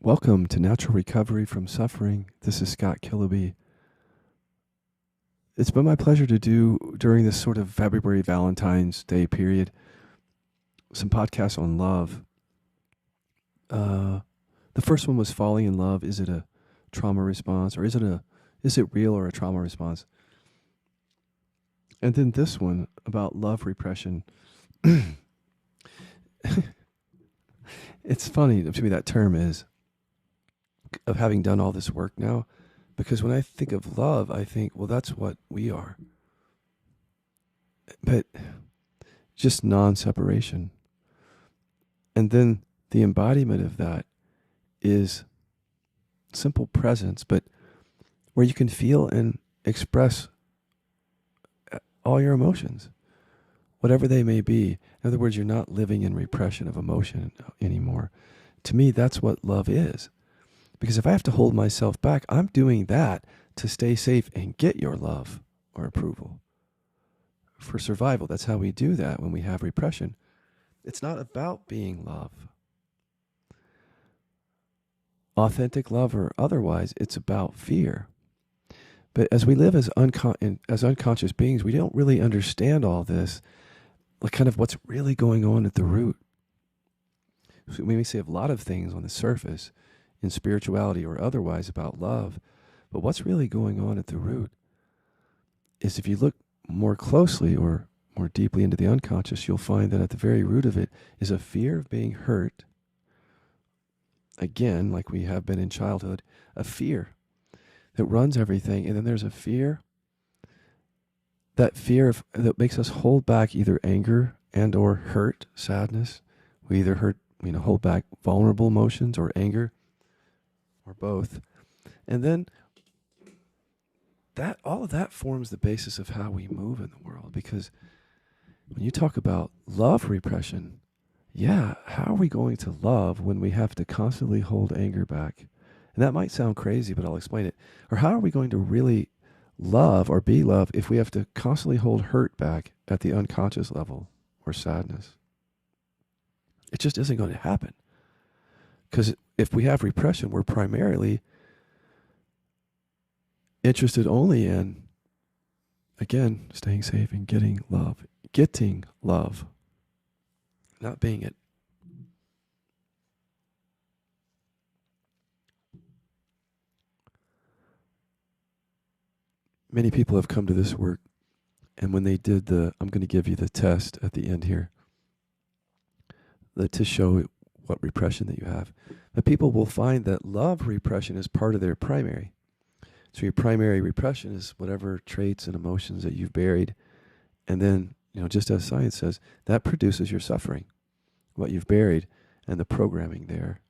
Welcome to Natural Recovery from Suffering. This is Scott Killaby. It's been my pleasure to do, during this sort of February Valentine's Day period, some podcasts on love. The first one was falling in love. Is it a trauma response, or is it real or a trauma response? And then this one about love repression. It's funny to me, that term is, of having done all this work now, because when I think of love, I think, well, that's what we are. But just non-separation. And then the embodiment of that is simple presence, but where you can feel and express all your emotions, whatever they may be. In other words, you're not living in repression of emotion anymore. To me, that's what love is. Because if I have to hold myself back, I'm doing that to stay safe and get your love or approval. For survival, that's how we do that when we have repression. It's not about being love. Authentic love or otherwise, it's about fear. But as we live as unconscious beings, we don't really understand all this, like kind of what's really going on at the root. So we may say a lot of things on the surface, in spirituality or otherwise, about love, but what's really going on at the root is, if you look more closely or more deeply into the unconscious, you'll find that at the very root of it is a fear of being hurt. Again, like we have been in childhood, a fear that runs everything. And then there's a fear, that makes us hold back either anger and or hurt, sadness. We either hold back vulnerable emotions or anger, or both. And then all of that forms the basis of how we move in the world. Because when you talk about love repression, how are we going to love when we have to constantly hold anger back? And that might sound crazy, but I'll explain it. Or how are we going to really love or be loved if we have to constantly hold hurt back at the unconscious level, or sadness? It just isn't going to happen. Because if we have repression, we're primarily interested only in, again, staying safe and getting love, not being it. Many people have come to this work, and when they did I'm going to give you the test at the end here, to show what repression that you have. But people will find that love repression is part of their primary. So your primary repression is whatever traits and emotions that you've buried. And then, just as science says, that produces your suffering, what you've buried and the programming there.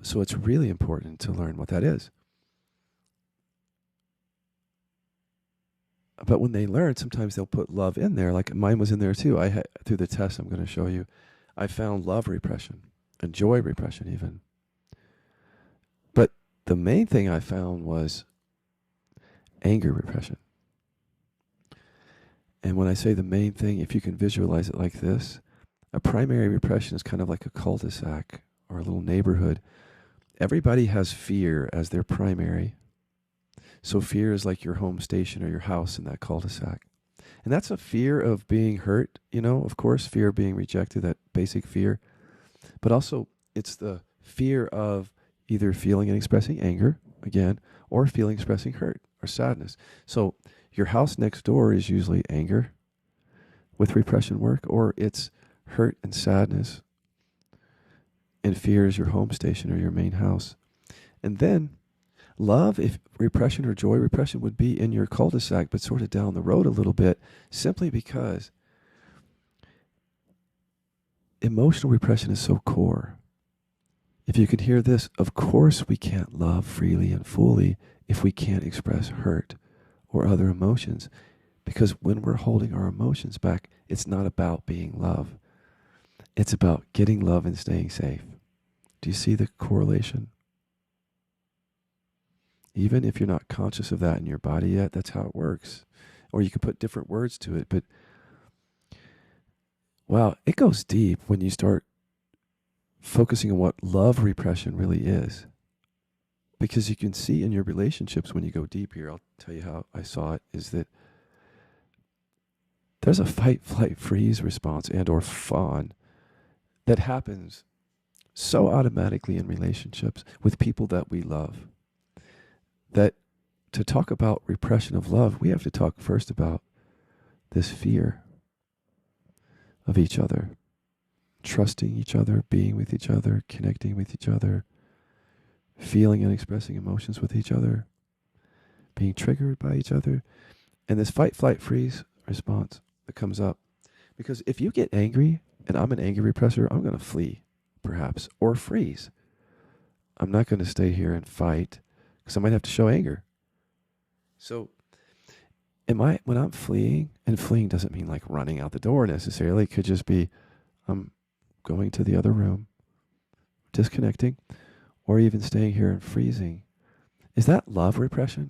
So it's really important to learn what that is. But when they learn, sometimes they'll put love in there. Like mine was in there too. Through the test I'm going to show you, I found love repression and joy repression even. But the main thing I found was anger repression. And when I say the main thing, if you can visualize it like this, a primary repression is kind of like a cul-de-sac or a little neighborhood. Everybody has fear as their primary. So fear is like your home station or your house in that cul-de-sac. And that's a fear of being hurt, of course, fear of being rejected, that basic fear. But also it's the fear of either feeling and expressing anger, again, or feeling expressing hurt or sadness. So your house next door is usually anger with repression work, or it's hurt and sadness. And fear is your home station or your main house. And then love, if repression or joy repression, would be in your cul-de-sac, but sort of down the road a little bit, simply because emotional repression is so core. If you can hear this, of course we can't love freely and fully if we can't express hurt or other emotions. Because when we're holding our emotions back, it's not about being love. It's about getting love and staying safe. Do you see the correlation? Even if you're not conscious of that in your body yet, that's how it works. Or you can put different words to it, but wow, it goes deep when you start focusing on what love repression really is. Because you can see in your relationships when you go deep here, I'll tell you how I saw it, is that there's a fight, flight, freeze response and or fawn that happens so automatically in relationships with people that we love, that to talk about repression of love, we have to talk first about this fear of each other, trusting each other, being with each other, connecting with each other, feeling and expressing emotions with each other, being triggered by each other, and this fight, flight, freeze response that comes up. Because if you get angry, and I'm an anger repressor, I'm going to flee, perhaps, or freeze. I'm not going to stay here and fight, because I might have to show anger. So, when I'm fleeing, and fleeing doesn't mean like running out the door necessarily, it could just be I'm going to the other room, disconnecting, or even staying here and freezing. Is that love repression?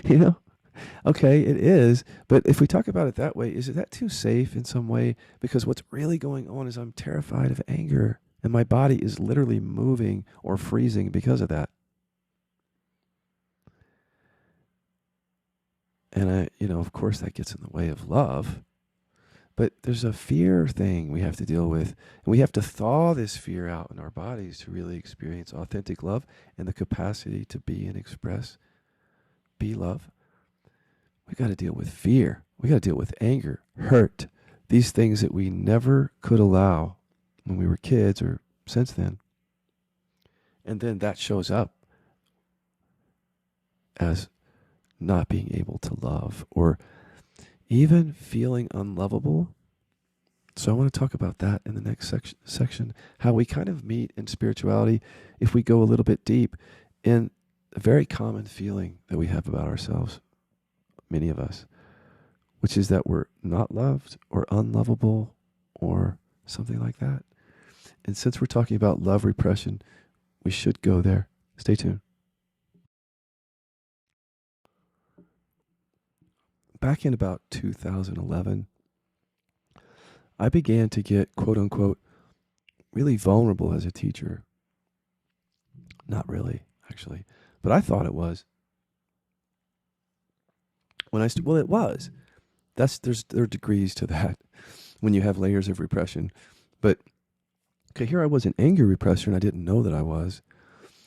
You know? Okay, it is, but if we talk about it that way, is that too safe in some way? Because what's really going on is I'm terrified of anger, and my body is literally moving or freezing because of that. And of course that gets in the way of love, but there's a fear thing we have to deal with, and we have to thaw this fear out in our bodies to really experience authentic love and the capacity to be and express, be love. We got to deal with fear. We got to deal with anger, hurt, these things that we never could allow when we were kids or since then. And then that shows up as not being able to love or even feeling unlovable. So I want to talk about that in the next section, how we kind of meet in spirituality if we go a little bit deep in a very common feeling that we have about ourselves, many of us, which is that we're not loved or unlovable or something like that. And since we're talking about love repression, we should go there. Stay tuned. Back in about 2011, I began to get, quote unquote, really vulnerable as a teacher. Not really, actually, but I thought it was. Well, it was. There are degrees to that when you have layers of repression. But okay, here I was an anger repressor, and I didn't know that I was.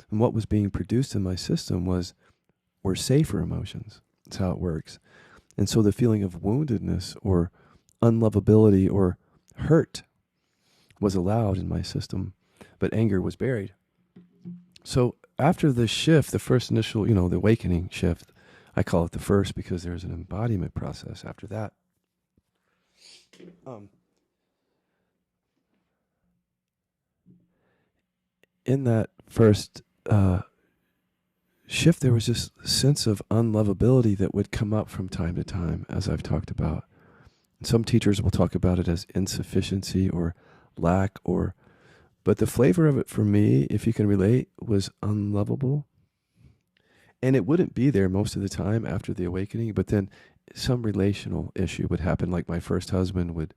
And what was being produced in my system were safer emotions. That's how it works. And so the feeling of woundedness or unlovability or hurt was allowed in my system, but anger was buried. So after the shift, the first initial, the awakening shift, I call it the first because there's an embodiment process after that. In that first shift, there was this sense of unlovability that would come up from time to time, as I've talked about. Some teachers will talk about it as insufficiency or lack, but the flavor of it for me, if you can relate, was unlovable. And it wouldn't be there most of the time after the awakening, but then some relational issue would happen, like my first husband would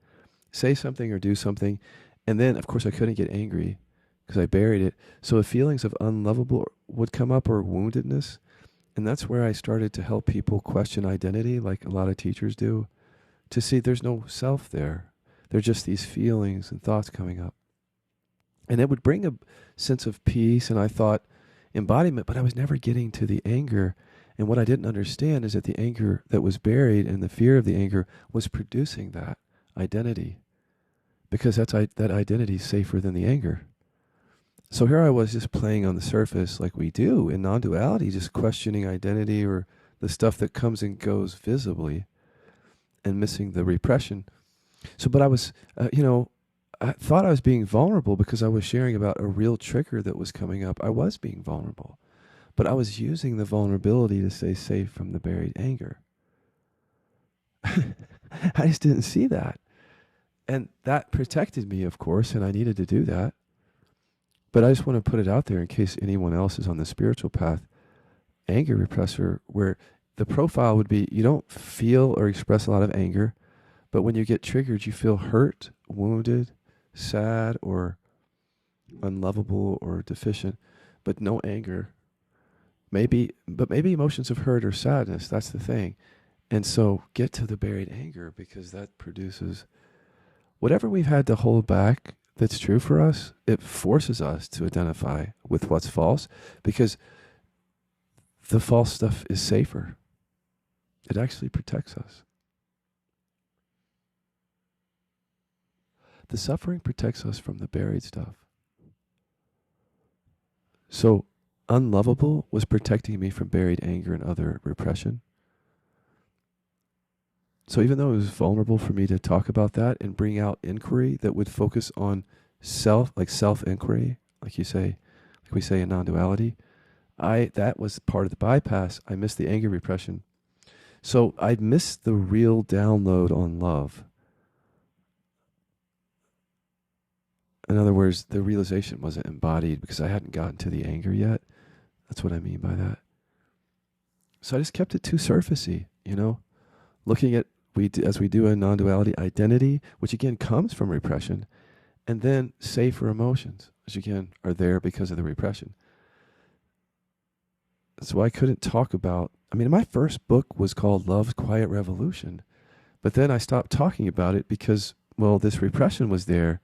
say something or do something, and then, of course, I couldn't get angry because I buried it. So the feelings of unlovable would come up, or woundedness, and that's where I started to help people question identity, like a lot of teachers do, to see there's no self there. They're just these feelings and thoughts coming up. And it would bring a sense of peace, and I thought, embodiment, but I was never getting to the anger. And what I didn't understand is that the anger that was buried and the fear of the anger was producing that identity, because that identity is safer than the anger. So here I was just playing on the surface like we do in non-duality, just questioning identity or the stuff that comes and goes visibly and missing the repression. So, but I was, I thought I was being vulnerable because I was sharing about a real trigger that was coming up. I was being vulnerable, but I was using the vulnerability to stay safe from the buried anger. I just didn't see that. And that protected me, of course, and I needed to do that. But I just want to put it out there in case anyone else is on the spiritual path. Anger repressor, where the profile would be you don't feel or express a lot of anger, but when you get triggered, you feel hurt, wounded, sad or unlovable or deficient, but no anger. Maybe emotions of hurt or sadness. That's the thing. And so get to the buried anger, because that produces whatever we've had to hold back that's true for us. It forces us to identify with what's false, because the false stuff is safer. It actually protects us. The suffering protects us from the buried stuff. So unlovable was protecting me from buried anger and other repression. So even though it was vulnerable for me to talk about that and bring out inquiry that would focus on self-inquiry, like we say in non-duality, that was part of the bypass. I missed the anger repression. So I missed the real download on love. In other words, the realization wasn't embodied because I hadn't gotten to the anger yet. That's what I mean by that. So I just kept it too surfacey, looking at, as we do in non-duality, identity, which again comes from repression, and then safer emotions, which again are there because of the repression. So I couldn't talk about, my first book was called Love's Quiet Revolution, but then I stopped talking about it because, this repression was there,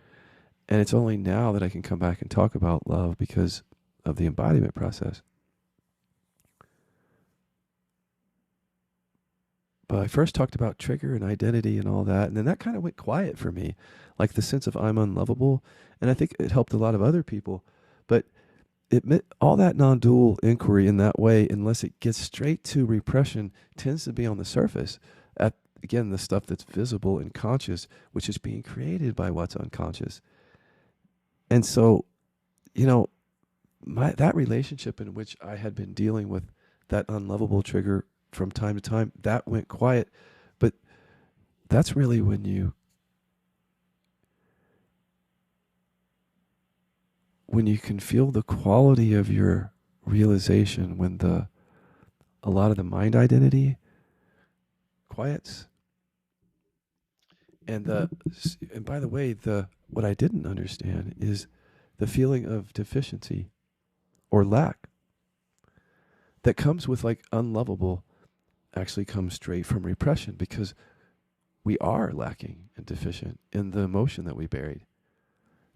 and it's only now that I can come back and talk about love because of the embodiment process. But I first talked about trigger and identity and all that, and then that kind of went quiet for me, like the sense of I'm unlovable, and I think it helped a lot of other people. But all that non-dual inquiry in that way, unless it gets straight to repression, tends to be on the surface. Again, the stuff that's visible and conscious, which is being created by what's unconscious. And so, that relationship in which I had been dealing with that unlovable trigger from time to time, that went quiet. But that's really when you can feel the quality of your realization, when a lot of the mind identity quiets. And by the way, what I didn't understand is the feeling of deficiency or lack that comes with unlovable actually comes straight from repression, because we are lacking and deficient in the emotion that we buried.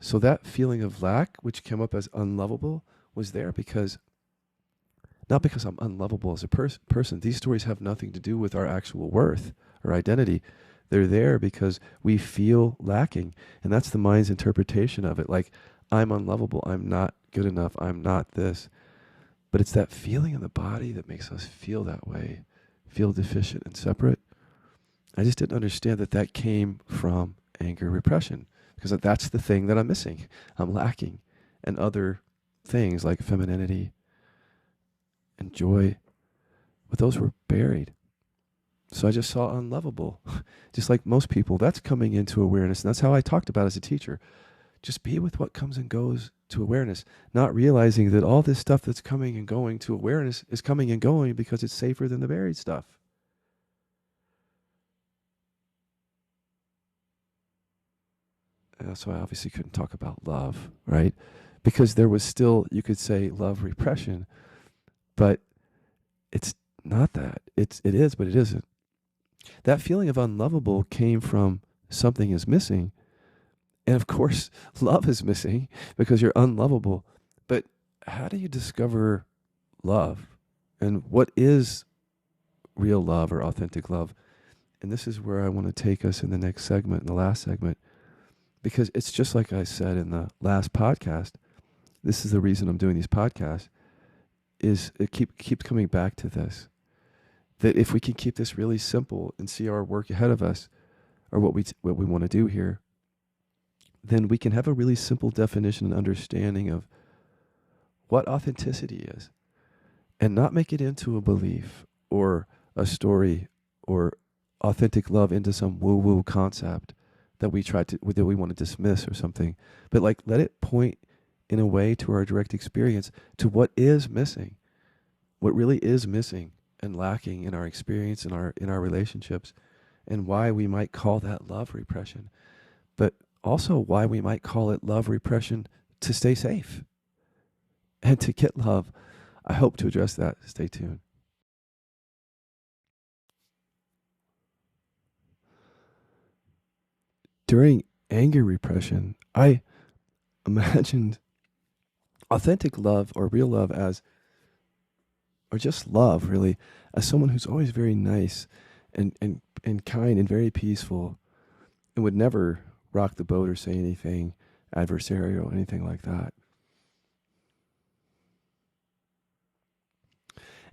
So that feeling of lack, which came up as unlovable, was there not because I'm unlovable as a person. These stories have nothing to do with our actual worth or identity. They're there because we feel lacking. And that's the mind's interpretation of it. Like, I'm unlovable. I'm not good enough. I'm not this. But it's that feeling in the body that makes us feel that way, feel deficient and separate. I just didn't understand that came from anger repression, because that's the thing that I'm missing. I'm lacking. And other things like femininity and joy, but those were buried. So I just saw unlovable. Just like most people, that's coming into awareness. And that's how I talked about it as a teacher. Just be with what comes and goes to awareness, not realizing that all this stuff that's coming and going to awareness is coming and going because it's safer than the buried stuff. So I obviously couldn't talk about love, right? Because there was still, you could say, love repression, but it's not that. It is, but it isn't. That feeling of unlovable came from something is missing. And of course, love is missing because you're unlovable. But how do you discover love? And what is real love or authentic love? And this is where I want to take us in the next segment, in the last segment, because it's just like I said in the last podcast. This is the reason I'm doing these podcasts, is it keeps coming back to this. That if we can keep this really simple and see our work ahead of us, or what we want to do here, then we can have a really simple definition and understanding of what authenticity is, and not make it into a belief or a story or authentic love into some woo-woo concept that we want to dismiss or something, but let it point in a way to our direct experience, to what is missing, what really is missing and lacking in our experience, in our relationships, and why we might call that love repression. But also why we might call it love repression, to stay safe and to get love. I hope to address that. Stay tuned. During anger repression, I imagined authentic love or real love as, or just love really, as someone who's always very nice and kind and very peaceful and would never rock the boat or say anything adversarial or anything like that.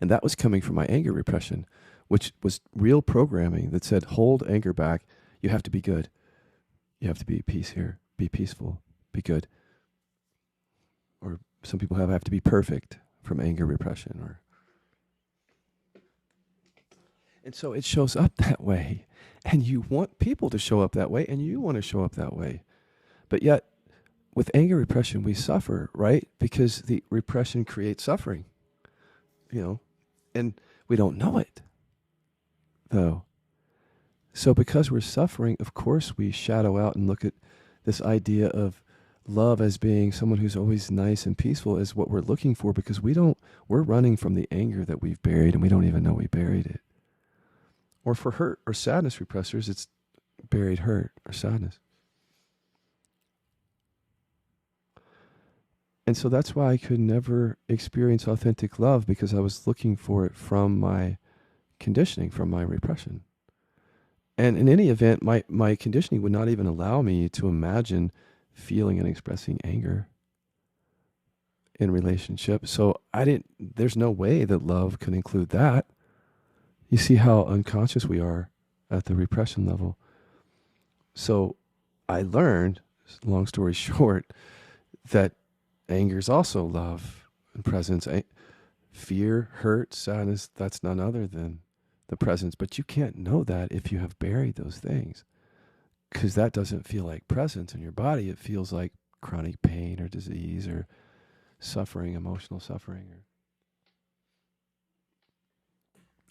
And that was coming from my anger repression, which was real programming that said, hold anger back. You have to be good. You have to be at peace here. Be peaceful. Be good. Or some people have to be perfect from anger repression. And so it shows up that way. And you want people to show up that way, and you want to show up that way. But yet, with anger repression, we suffer, right? Because the repression creates suffering, and we don't know it, though. So because we're suffering, of course, we shadow out and look at this idea of love as being someone who's always nice and peaceful as what we're looking for, because we're running from the anger that we've buried, and we don't even know we buried it. Or for hurt or sadness repressors, it's buried hurt or sadness. And so that's why I could never experience authentic love, because I was looking for it from my conditioning, from my repression. And in any event, my conditioning would not even allow me to imagine feeling and expressing anger in relationship. So there's no way that love could include that. You see how unconscious we are at the repression level. So I learned, long story short, that anger is also love and presence. Fear, hurt, sadness, that's none other than the presence. But you can't know that if you have buried those things, because that doesn't feel like presence in your body. It feels like chronic pain or disease or suffering, emotional suffering.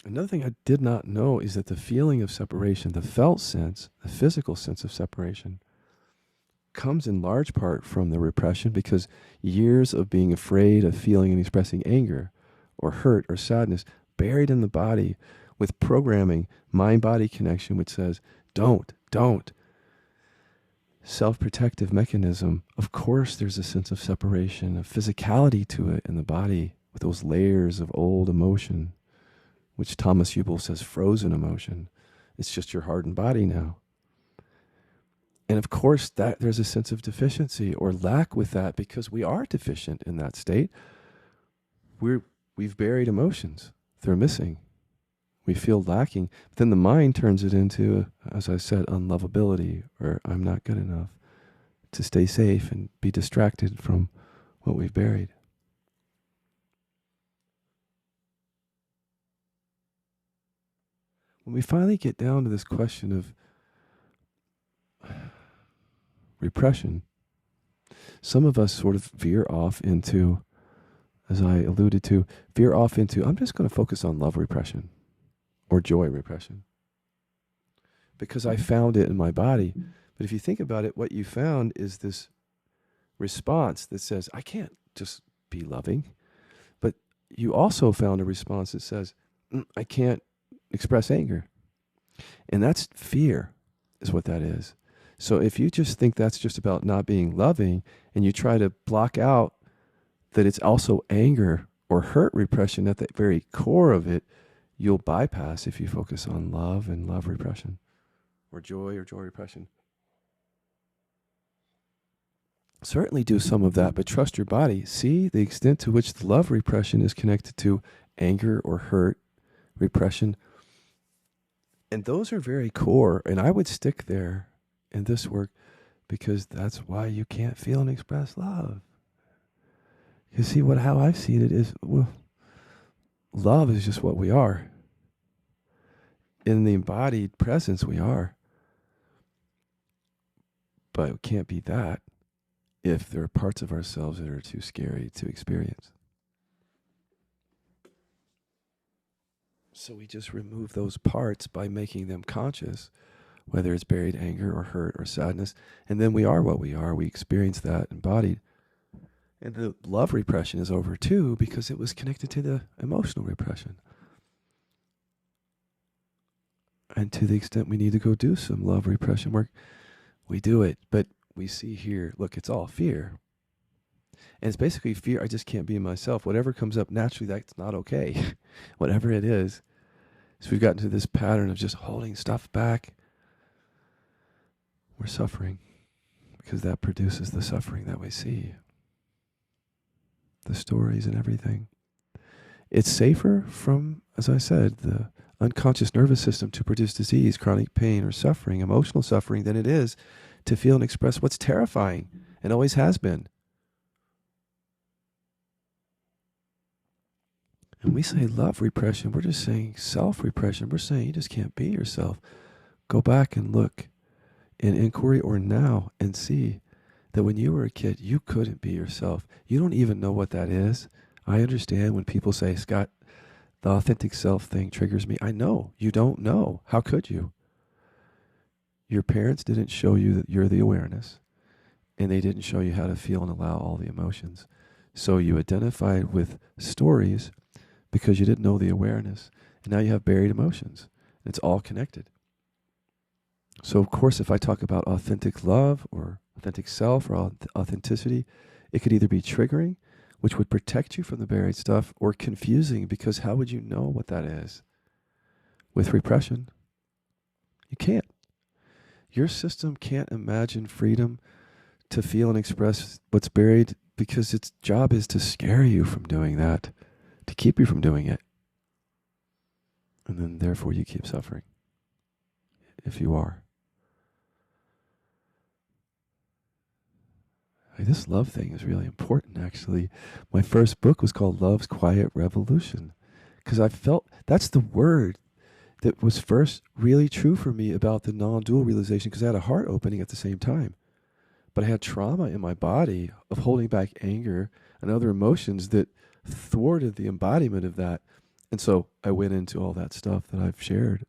Another thing I did not know is that the feeling of separation, the felt sense, the physical sense of separation, comes in large part from the repression, because years of being afraid of feeling and expressing anger or hurt or sadness buried in the body with programming, mind-body connection, which says, don't. Self-protective mechanism. Of course, there's a sense of separation, of physicality to it in the body with those layers of old emotion, which Thomas Hubel says frozen emotion. It's just your hardened body now. And of course, that there's a sense of deficiency or lack with that, because we are deficient in that state. We've buried emotions. They're missing. We feel lacking. But then the mind turns it into, as I said, unlovability, or I'm not good enough, to stay safe and be distracted from what we've buried. When we finally get down to this question of repression, some of us sort of veer off into, as I alluded to, I'm just going to focus on love repression or joy repression, because I found it in my body. But if you think about it, what you found is this response that says, I can't just be loving. But you also found a response that says, I can't express anger. And that's fear, is what that is. So if you just think that's just about not being loving, and you try to block out that it's also anger or hurt repression at the very core of it, you'll bypass if you focus on love and love repression, or joy repression. Certainly do some of that, but trust your body. See the extent to which the love repression is connected to anger or hurt repression. And those are very core, and I would stick there in this work, because that's why you can't feel and express love. You see, how I've seen it is, well, love is just what we are. In the embodied presence, we are. But it can't be that if there are parts of ourselves that are too scary to experience. So we just remove those parts by making them conscious, whether it's buried anger or hurt or sadness. And then we are what we are. We experience that embodied. And the love repression is over too, because it was connected to the emotional repression. And to the extent we need to go do some love repression work, we do it. But we see here, look, it's all fear. And it's basically fear. I just can't be myself. Whatever comes up naturally, that's not okay. Whatever it is. So we've gotten to this pattern of just holding stuff back. We're suffering because that produces the suffering that we see. The stories and everything. It's safer from, as I said, the unconscious nervous system to produce disease, chronic pain, or suffering, emotional suffering, than it is to feel and express what's terrifying and always has been. And we say love repression, we're just saying self-repression. We're saying you just can't be yourself. Go back and look in inquiry or now and see that when you were a kid, you couldn't be yourself. You don't even know what that is. I understand when people say, Scott, the authentic self thing triggers me. I know. You don't know. How could you? Your parents didn't show you that you're the awareness, and they didn't show you how to feel and allow all the emotions. So you identified with stories because you didn't know the awareness, and now you have buried emotions. It's all connected. So, of course, if I talk about authentic love or authentic self or authenticity, it could either be triggering, which would protect you from the buried stuff, or confusing, because how would you know what that is? With repression, you can't. Your system can't imagine freedom to feel and express what's buried because its job is to scare you from doing that, to keep you from doing it. And then therefore you keep suffering, if you are. This love thing is really important, actually. My first book was called Love's Quiet Revolution, because I felt that's the word that was first really true for me about the non-dual realization, because I had a heart opening at the same time. But I had trauma in my body of holding back anger and other emotions that thwarted the embodiment of that. And so I went into all that stuff that I've shared,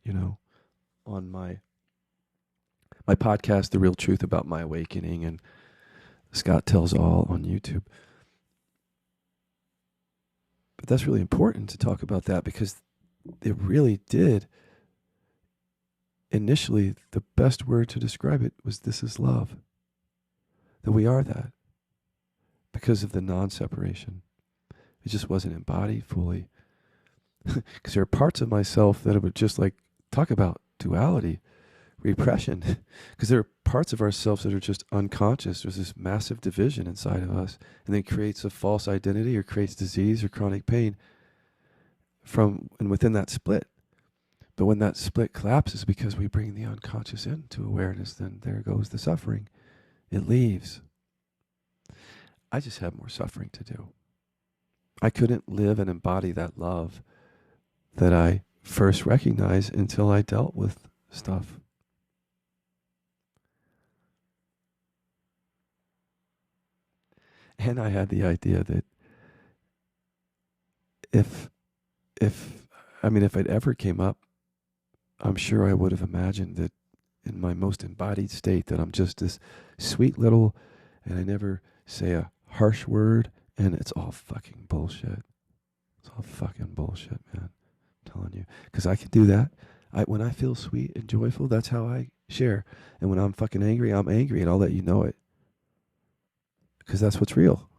on my podcast, The Real Truth About My Awakening, and Scott Tells All on YouTube. But that's really important to talk about that, because it really did. Initially, the best word to describe it was this is love. That we are that because of the non-separation. It just wasn't embodied fully. Because there are parts of myself that would just talk about duality, repression. Because there are parts of ourselves that are just unconscious. There's this massive division inside of us, and then creates a false identity or creates disease or chronic pain from and within that split. But when that split collapses because we bring the unconscious into awareness, then there goes the suffering. It leaves. I just have more suffering to do. I couldn't live and embody that love that I first recognized until I dealt with stuff. And I had the idea that if it ever came up, I'm sure I would have imagined that in my most embodied state that I'm just this sweet little, and I never say a harsh word, and it's all fucking bullshit. It's all fucking bullshit, man. I'm telling you. Because I can do that. When I feel sweet and joyful, that's how I share. And when I'm fucking angry, I'm angry, and I'll let you know it. Because that's what's real.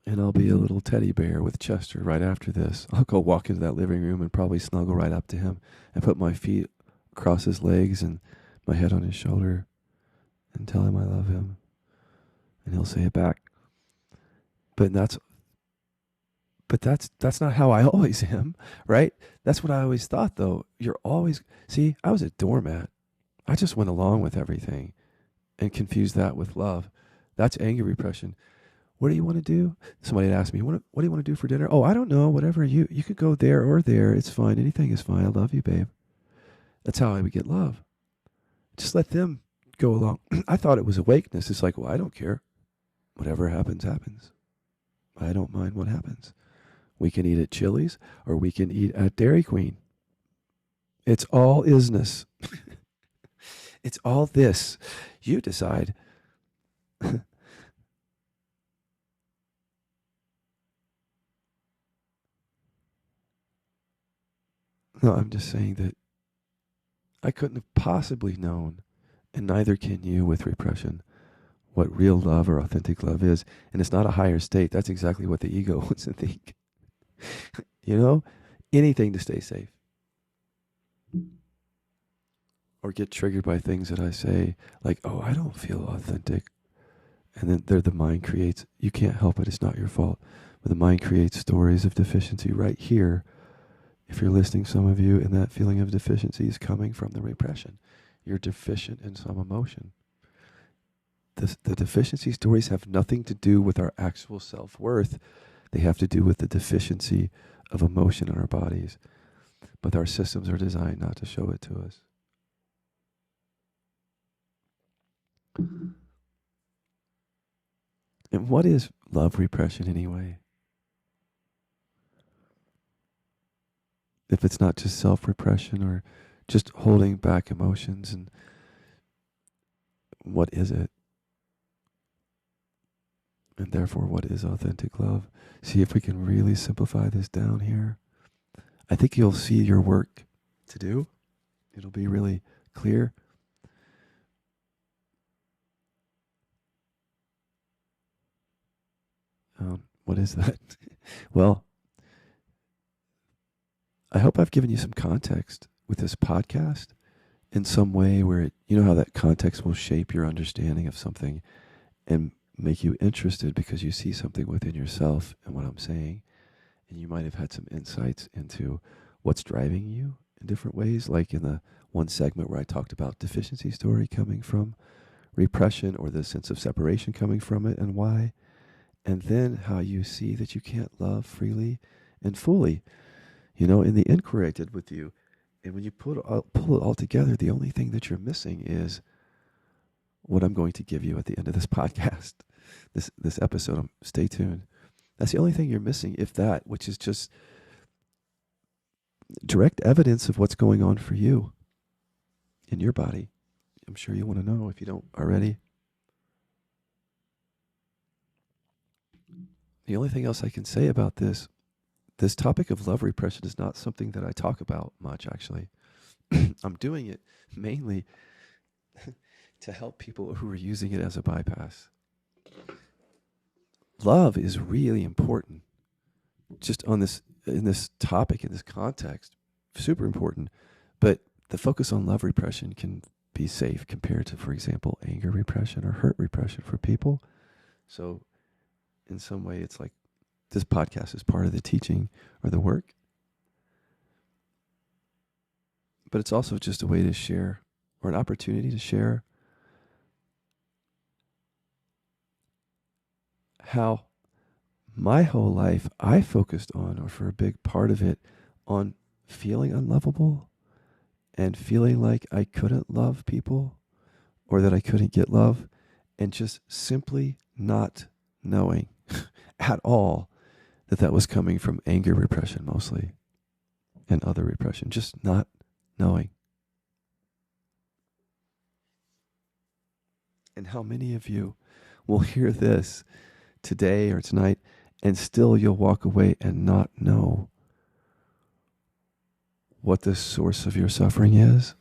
And I'll be a little teddy bear with Chester right after this. I'll go walk into that living room and probably snuggle right up to him and put my feet across his legs and my head on his shoulder and tell him I love him. And he'll say it back. But that's not how I always am, right? That's what I always thought, though. See, I was a doormat. I just went along with everything and confused that with love. That's anger repression. What do you want to do? Somebody had asked me, what do you want to do for dinner? Oh, I don't know. Whatever you could go there or there. It's fine. Anything is fine. I love you, babe. That's how I would get love. Just let them go along. I thought it was awakeness. It's like, well, I don't care. Whatever happens, happens. I don't mind what happens. We can eat at Chili's or we can eat at Dairy Queen. It's all isnness. It's all this. You decide. No, I'm just saying that I couldn't have possibly known, and neither can you with repression, what real love or authentic love is. And it's not a higher state. That's exactly what the ego wants to think. You know, anything to stay safe. Or get triggered by things that I say, like, oh, I don't feel authentic. And then there the mind creates, you can't help it, it's not your fault. But the mind creates stories of deficiency right here. If you're listening, some of you, and that feeling of deficiency is coming from the repression. You're deficient in some emotion. The deficiency stories have nothing to do with our actual self-worth. They have to do with the deficiency of emotion in our bodies. But our systems are designed not to show it to us. And what is love repression anyway? If it's not just self-repression or just holding back emotions, and what is it? And therefore, what is authentic love? See if we can really simplify this down here. I think you'll see your work to do. It'll be really clear. What is that? Well, I hope I've given you some context with this podcast in some way where you know how that context will shape your understanding of something and make you interested because you see something within yourself and what I'm saying. And you might have had some insights into what's driving you in different ways, like in the one segment where I talked about deficiency story coming from repression or the sense of separation coming from it and why. And then how you see that you can't love freely and fully. You know, in the inquiry I did with you, and when you pull it all together, the only thing that you're missing is what I'm going to give you at the end of this podcast, this episode. Stay tuned. That's the only thing you're missing, if that, which is just direct evidence of what's going on for you in your body. I'm sure you want to know if you don't already. The only thing else I can say about this topic of love repression is not something that I talk about much, actually. I'm doing it mainly to help people who are using it as a bypass. Love is really important. Just in this topic, in this context, super important. But the focus on love repression can be safe compared to, for example, anger repression or hurt repression for people. So in some way, it's like this podcast is part of the teaching or the work. But it's also just a way to share, or an opportunity to share, how my whole life I focused on, or for a big part of it, on feeling unlovable and feeling like I couldn't love people or that I couldn't get love, and just simply not knowing at all that was coming from anger repression mostly and other repression, just not knowing. And how many of you will hear this today or tonight and still you'll walk away and not know what the source of your suffering is?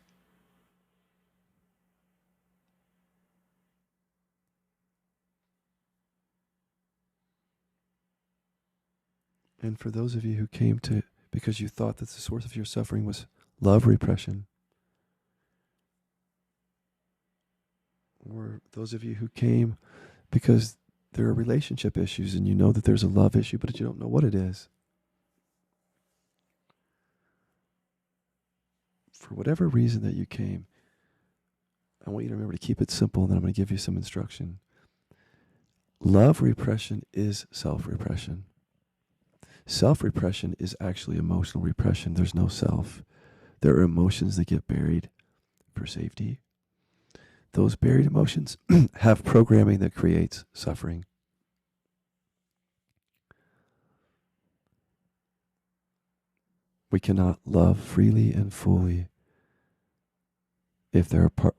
And for those of you who came to because you thought that the source of your suffering was love repression, or those of you who came because there are relationship issues and you know that there's a love issue, but you don't know what it is. For whatever reason that you came, I want you to remember to keep it simple, and then I'm going to give you some instruction. Love repression is self-repression. Self-repression is actually emotional repression. There's no self. There are emotions that get buried for safety. Those buried emotions have programming that creates suffering. We cannot love freely and fully if there are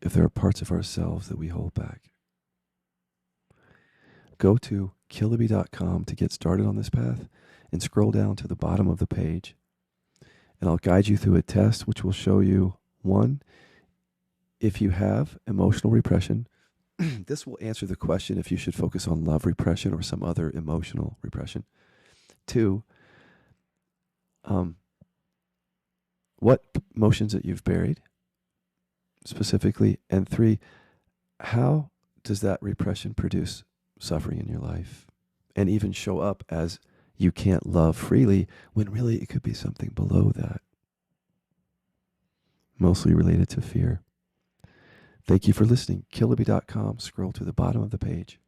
if there are parts of ourselves that we hold back. Go to Killaby.com to get started on this path and scroll down to the bottom of the page. And I'll guide you through a test which will show you, one, if you have emotional repression, this will answer the question if you should focus on love repression or some other emotional repression. Two, what emotions that you've buried specifically. And three, how does that repression produce suffering in your life and even show up as you can't love freely when really it could be something below that, mostly related to fear. Thank you for listening. Killaby.com. Scroll to the bottom of the page.